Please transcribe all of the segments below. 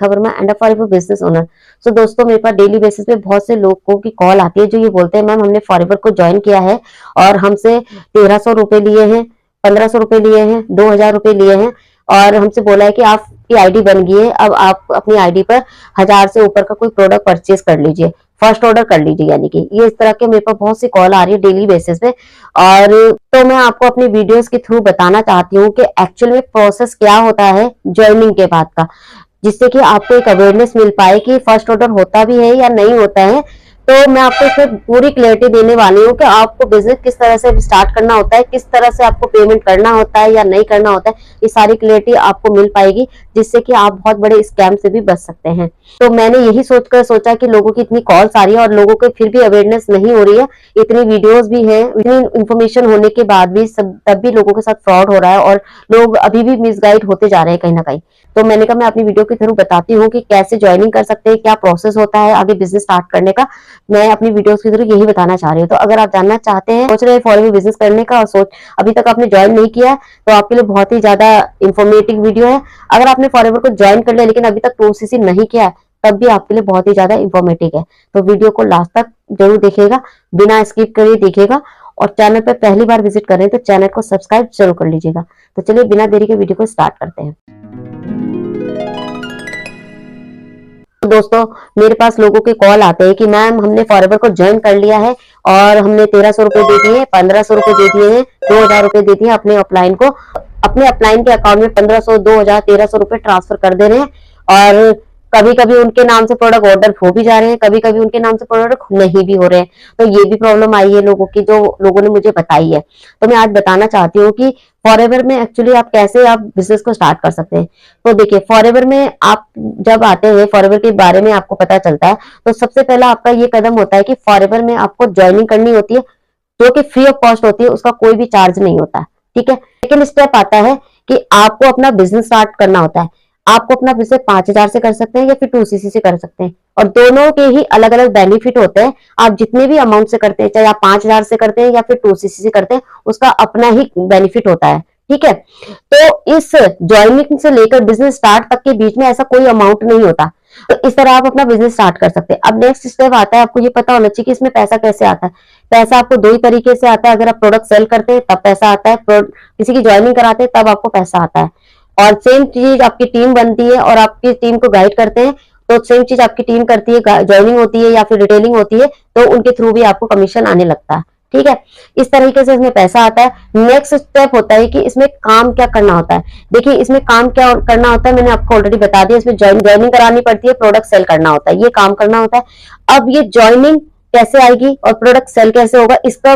Verma and for business owner. So दोस्तों, मेरे पास daily basis पे बहुत से लोगों की कॉल आती है जो ये बोलते हैं मैम हमने फॉरएवर को ज्वाइन किया है और हमसे 1300 रुपए लिए हैं, 1500 रुपए लिए हैं, 2000 रुपए लिए हैं और हमसे बोला है कि आपकी आईडी बन गई है, अब आप अपनी आईडी पर 1000 से ऊपर का कोई प्रोडक्ट परचेज कर लीजिए, फर्स्ट ऑर्डर कर लीजिए। यानी कि ये इस तरह के मेरे पास बहुत सी कॉल आ रही है डेली बेसिस पे। और तो मैं आपको अपनी वीडियोस के थ्रू बताना चाहती हूँ कि एक्चुअल में प्रोसेस क्या होता है ज्वाइनिंग के बाद का, जिससे कि आपको एक अवेयरनेस मिल पाए कि फर्स्ट ऑर्डर होता भी है या नहीं होता है। तो मैं आपको इसमें पूरी क्लैरिटी देने वाली हूँ कि आपको बिजनेस किस तरह से स्टार्ट करना होता है, किस तरह से आपको पेमेंट करना होता है या नहीं करना होता है, ये सारी क्लैरिटी आपको मिल पाएगी, जिससे कि आप बहुत बड़े स्कैम से भी बच सकते हैं। तो मैंने यही सोचकर सोचा कि लोगों की इतनी कॉल्स आ रही है और लोगों के फिर भी अवेयरनेस नहीं हो रही है, इतनी वीडियोस भी हैं, इतनी इन्फॉर्मेशन होने के बाद भी तब भी लोगों के साथ फ्रॉड हो रहा है और लोग अभी भी मिसगाइड होते जा रहे हैं कहीं ना कहीं। तो मैंने कहा मैं अपनी वीडियो के थ्रू बताती हूँ कि कैसे ज्वाइनिंग कर सकते हैं, क्या प्रोसेस होता है आगे बिजनेस स्टार्ट करने का। मैं अपनी वीडियोस के थ्रू यही बताना चाह रही हूँ। तो अगर आप जानना चाहते हैं, सोच रहे हैं फॉरेन में बिजनेस करने का और अभी तक आपने ज्वाइन नहीं किया है, तो आपके लिए बहुत ही ज्यादा इंफॉर्मेटिव वीडियो है। अगर आपने फॉरेवर को ज्वाइन कर लिया लेकिन अभी तक प्रोसेस ही नहीं किया है, तब भी आपके लिए बहुत ही ज्यादा इंफॉर्मेटिव है। तो वीडियो को लास्ट तक जरूर देखिएगा, बिना स्किप करे देखिएगा। और चैनल पर पहली बार विजिट कर रहे हैं तो चैनल को सब्सक्राइब जरूर कर लीजिएगा। तो चलिए बिना देरी के वीडियो को स्टार्ट करते हैं। तो दोस्तों, मेरे पास लोगों के कॉल आते हैं कि मैम हमने फॉरएवर को ज्वाइन कर लिया है और हमने 1300 रुपए दे दिए, 1500 रुपए दे दिए हैं, 2000 रुपए दे दिए अपने अपलाइन को, अपने अपलाइन के अकाउंट में 1500, 2000, 1300 रुपए ट्रांसफर कर दे रहे हैं। और कभी कभी उनके नाम से प्रोडक्ट ऑर्डर हो भी जा रहे हैं, कभी कभी उनके नाम से प्रोडक्ट नहीं भी हो रहे हैं। तो ये भी प्रॉब्लम आई है लोगों की, जो लोगों ने मुझे बताई है। तो मैं आज बताना चाहती हूँ कि फॉरएवर में एक्चुअली आप कैसे आप बिजनेस को स्टार्ट कर सकते हैं। तो देखिए, फॉरएवर में आप जब आते हैं, फॉरएवर के बारे में आपको पता चलता है, तो सबसे पहला आपका ये कदम होता है कि फॉरएवर में आपको ज्वाइनिंग करनी होती है, जो कि फ्री ऑफ कॉस्ट होती है, उसका कोई भी चार्ज नहीं होता। ठीक है। सेकेंड स्टेप आता है कि आपको अपना बिजनेस स्टार्ट करना होता है। आपको अपना बिजनेस 5000 से कर सकते हैं या फिर 2cc से कर सकते हैं, और दोनों के ही अलग अलग बेनिफिट होते हैं। आप जितने भी अमाउंट से करते हैं, चाहे आप 5000 से करते हैं या फिर 2cc से करते हैं, उसका अपना ही बेनिफिट होता है। ठीक है। तो इस ज्वाइनिंग से लेकर बिजनेस स्टार्ट तक के बीच में ऐसा कोई अमाउंट नहीं होता। तो इस तरह आप अपना बिजनेस स्टार्ट कर सकते हैं। अब नेक्स्ट स्टेप आता है, आपको ये पता होना चाहिए कि इसमें पैसा कैसे आता है। पैसा आपको दो ही तरीके से आता है। अगर आप प्रोडक्ट सेल करते हैं तब पैसा आता है, किसी की ज्वाइनिंग कराते हैं तब आपको पैसा आता है। और सेम चीज आपकी टीम बनती है और आपकी टीम को गाइड करते हैं, तो सेम चीज आपकी टीम करती है, ज्वाइनिंग होती है या फिर रिटेलिंग होती है, तो उनके थ्रू भी आपको कमीशन आने लगता है। ठीक है। इस तरीके से इसमें पैसा आता है। नेक्स्ट स्टेप होता है कि इसमें काम क्या करना होता है। देखिए, इसमें काम क्या करना होता है मैंने आपको ऑलरेडी बता दिया। इसमें ज्वाइनिंग करानी पड़ती है, प्रोडक्ट सेल करना होता है, ये काम करना होता है। अब ये ज्वाइनिंग कैसे आएगी और प्रोडक्ट सेल कैसे होगा, इसका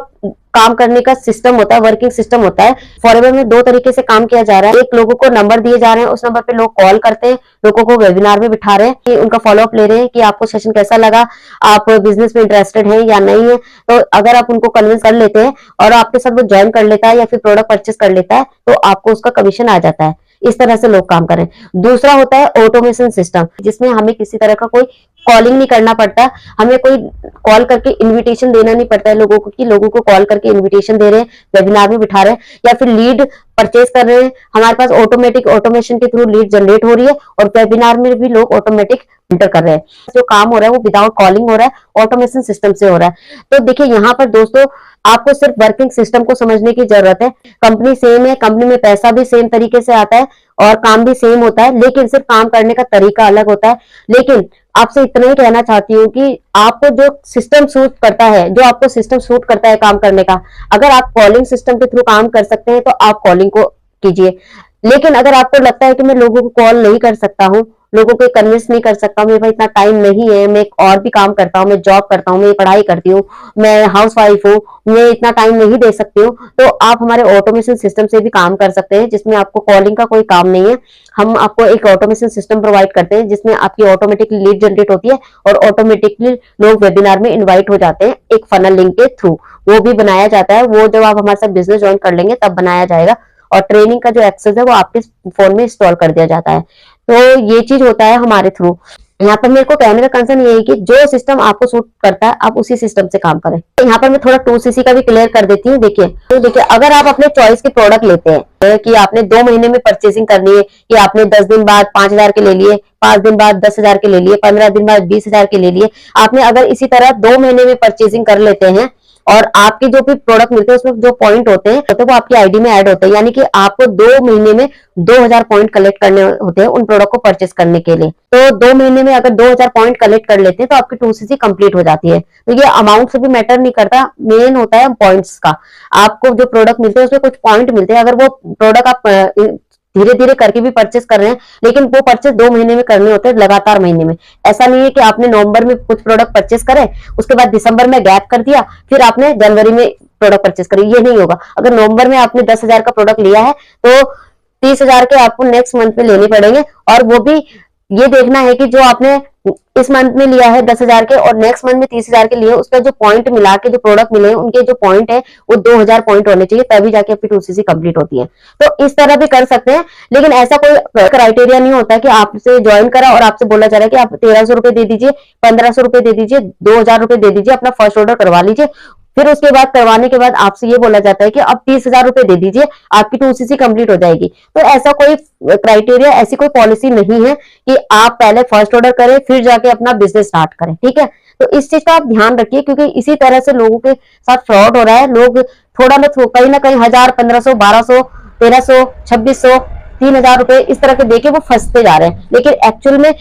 काम करने का सिस्टम होता है, वर्किंग सिस्टम होता है। फॉरएवर में दो तरीके से काम किया जा रहा है। एक, लोगों को नंबर दिए जा रहे हैं, उस नंबर पे लोग कॉल करते हैं, लोगों को वेबिनार में बिठा रहे हैं कि उनका फॉलोअप ले रहे हैं कि आपको सेशन कैसा लगा, आप बिजनेस में इंटरेस्टेड हैं या नहीं है। तो अगर आप उनको कन्विंस कर लेते हैं और आपके साथ वो ज्वाइन कर लेता है या फिर प्रोडक्ट परचेस कर लेता है, तो आपको उसका कमीशन आ जाता है। इस तरह से लोग काम करें। दूसरा होता है ऑटोमेशन सिस्टम, जिसमें हमें किसी तरह का कोई कॉलिंग नहीं करना पड़ता, हमें कोई कॉल करके इनविटेशन देना नहीं पड़ता है लोगों को, कि लोगों को कॉल करके इनविटेशन दे रहे हैं, वेबिनार में बिठा रहे हैं या फिर लीड परचेज कर रहे हैं। हमारे पास ऑटोमेटिक ऑटोमेशन के थ्रू लीड जनरेट हो रही है और वेबिनार में भी लोग ऑटोमेटिक एंटर कर रहे हैं। जो काम हो रहा है वो विदाउट कॉलिंग हो रहा है, ऑटोमेशन सिस्टम से हो रहा है। तो देखिए, यहाँ पर दोस्तों आपको सिर्फ वर्किंग सिस्टम को समझने की जरूरत है। कंपनी सेम है, कंपनी में पैसा भी सेम तरीके से आता है और काम भी सेम होता है, लेकिन सिर्फ काम करने का तरीका अलग होता है। लेकिन आपसे इतना ही कहना चाहती हूँ कि आपको जो सिस्टम सूट करता है, जो आपको सिस्टम सूट करता है काम करने का, अगर आप कॉलिंग सिस्टम के थ्रू काम कर सकते हैं तो आप कॉलिंग को कीजिए। लेकिन अगर आपको लगता है कि मैं लोगों को कॉल नहीं कर सकता हूँ, लोगों को कन्विंस नहीं कर सकता, मेरे पास इतना टाइम नहीं है, मैं और भी काम करता हूँ, मैं जॉब करता हूँ, मैं पढ़ाई करती हूँ, मैं हाउस वाइफ हूँ, मैं इतना टाइम नहीं दे सकती हूँ, तो आप हमारे ऑटोमेशन सिस्टम से भी काम कर सकते हैं, जिसमें आपको कॉलिंग का कोई काम नहीं है। हम आपको एक ऑटोमेशन सिस्टम प्रोवाइड करते हैं जिसमें आपकी ऑटोमेटिकली लीड जनरेट होती है और ऑटोमेटिकली लोग वेबिनार में इन्वाइट हो जाते हैं एक फनल लिंक के थ्रू। वो भी बनाया जाता है, वो जब आप हमारे साथ बिजनेस ज्वाइन कर लेंगे तब बनाया जाएगा, और ट्रेनिंग का जो एक्सेस है वो आपके फोन में इंस्टॉल कर दिया जाता है। तो ये चीज होता है हमारे थ्रू। यहाँ पर मेरे को कहने का कंसर्न ये है कि जो सिस्टम आपको सूट करता है आप उसी सिस्टम से काम करें। यहाँ पर मैं थोड़ा 2cc का भी क्लियर कर देती हूँ। देखिए, तो देखिए, अगर आप अपने चॉइस के प्रोडक्ट लेते हैं कि आपने 2 महीने में परचेसिंग करनी है, कि आपने 10 दिन बाद 5,000 के ले लिए, 5 दिन बाद 10,000 के ले लिए, 15 दिन बाद 20,000 के ले लिए, आपने अगर इसी तरह 2 महीने में परचेसिंग कर लेते हैं और आपके जो भी प्रोडक्ट मिलते हैं उसमें जो पॉइंट होते हैं तो वो आपकी आईडी में ऐड होते हैं, यानी कि आपको 2 महीने में 2,000 पॉइंट कलेक्ट करने होते हैं उन प्रोडक्ट को परचेस करने के लिए। तो 2 महीने में अगर 2,000 पॉइंट कलेक्ट कर लेते हैं तो आपकी 2cc कंप्लीट हो जाती है। तो ये अमाउंट से भी मैटर नहीं करता, मेन होता है पॉइंट्स का। आपको जो प्रोडक्ट मिलते हैं उसमें कुछ पॉइंट मिलते हैं, अगर वो प्रोडक्ट आप धीरे धीरे करके भी परचेस कर रहे हैं, लेकिन वो परचेस 2 महीने में करने होते हैं, लगातार महीने में। ऐसा नहीं है कि आपने नवंबर में कुछ प्रोडक्ट परचेस करे, उसके बाद दिसंबर में गैप कर दिया, फिर आपने जनवरी में प्रोडक्ट परचेस करे, ये नहीं होगा। अगर नवंबर में आपने 10,000 का प्रोडक्ट लिया है तो 30,000 के आपको नेक्स्ट मंथ में लेने पड़ेंगे, और वो भी ये देखना है कि जो आपने इस मंथ में लिया है 10,000 के और नेक्स्ट मंथ में 30,000 के लिए, उसका जो पॉइंट मिला के जो प्रोडक्ट मिले उनके जो पॉइंट है वो 2,000 पॉइंट होने चाहिए, तभी जाके आपकी 2cc कंप्लीट होती है। तो इस तरह भी कर सकते हैं, लेकिन ऐसा कोई क्राइटेरिया नहीं होता कि आपसे ज्वाइन करा और आपसे बोला जा रहा है कि आप 1,300 रुपए दे दीजिए, 1,500 रुपए दे दीजिए, 2,000 रुपए दे दीजिए, अपना फर्स्ट ऑर्डर करवा लीजिए। फिर उसके बाद करवाने के बाद आपसे ये बोला जाता है कि अब 30,000 रुपए दे दीजिए, आपकी 2cc कंप्लीट हो जाएगी। तो ऐसा कोई क्राइटेरिया, ऐसी कोई पॉलिसी नहीं है कि आप पहले फर्स्ट ऑर्डर करें फिर जाके अपना बिजनेस स्टार्ट करें, ठीक है। तो इस चीज का आप ध्यान रखिए, क्योंकि इसी तरह से लोगों के साथ फ्रॉड हो रहा है। लोग थोड़ा ना कहीं 1,000, 1,500, 1,200, 1,300, 2,600, 3,000 रुपए इस तरह के देके वो फंसते जा रहे हैं, लेकिन एक्चुअल में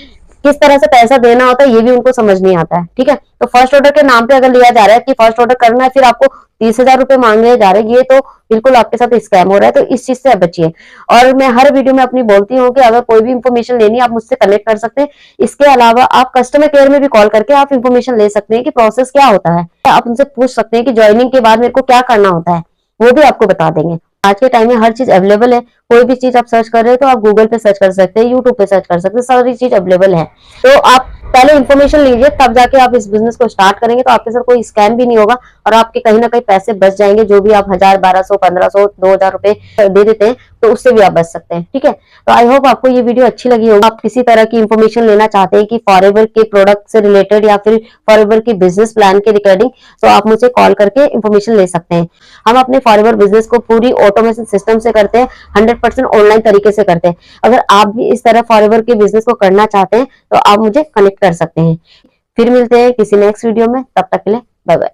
किस तरह से पैसा देना होता है ये भी उनको समझ नहीं आता है, ठीक है। तो फर्स्ट ऑर्डर के नाम पे अगर लिया जा रहा है कि फर्स्ट ऑर्डर करना है, फिर आपको 30,000 रुपए मांगे जा रहे हैं, ये तो बिल्कुल आपके साथ स्कैम हो रहा है। तो इस चीज से बचिए। और मैं हर वीडियो में अपनी बोलती हूँ कि अगर कोई भी इंफॉर्मेशन लेनी है आप मुझसे कनेक्ट कर सकते हैं। इसके अलावा आप कस्टमर केयर में भी कॉल करके आप इंफॉर्मेशन ले सकते हैं कि प्रोसेस क्या होता है। आप उनसे पूछ सकते हैं कि ज्वाइनिंग के बाद मेरे को क्या करना होता है, वो भी आपको बता देंगे। आज के टाइम में हर चीज अवेलेबल है, कोई भी चीज आप सर्च कर रहे हो तो आप गूगल पे सर्च कर सकते हैं, यूट्यूब पे सर्च कर सकते हैं, सारी चीज अवेलेबल है। तो आप पहले इन्फॉर्मेशन लीजिए, तब जाके आप इस बिजनेस को स्टार्ट करेंगे, तो आपके साथ कोई स्कैम भी नहीं होगा और आपके कहीं ना कहीं पैसे बच जाएंगे। जो भी आप 1,000, 1,200, 1,500, 2,000 रुपए दे देते हैं तो उससे भी आप बच सकते हैं, ठीक है। तो आई होप आपको ये वीडियो अच्छी लगी होगी। आप किसी तरह की इन्फॉर्मेशन लेना चाहते हैं कि फॉरएवर के प्रोडक्ट से रिलेटेड या फिर फॉरएवर के बिजनेस प्लान के रिगार्डिंग, तो आप मुझे कॉल करके इन्फॉर्मेशन ले सकते हैं। हम अपने फॉरएवर बिजनेस को पूरी ऑटोमेशन सिस्टम से करते हैं, 100% ऑनलाइन तरीके से करते हैं। अगर आप भी इस तरह फॉरएवर के बिजनेस को करना चाहते हैं तो आप मुझे कनेक्ट कर सकते हैं। फिर मिलते हैं किसी नेक्स्ट वीडियो में, तब तक के लिए बाय बाय।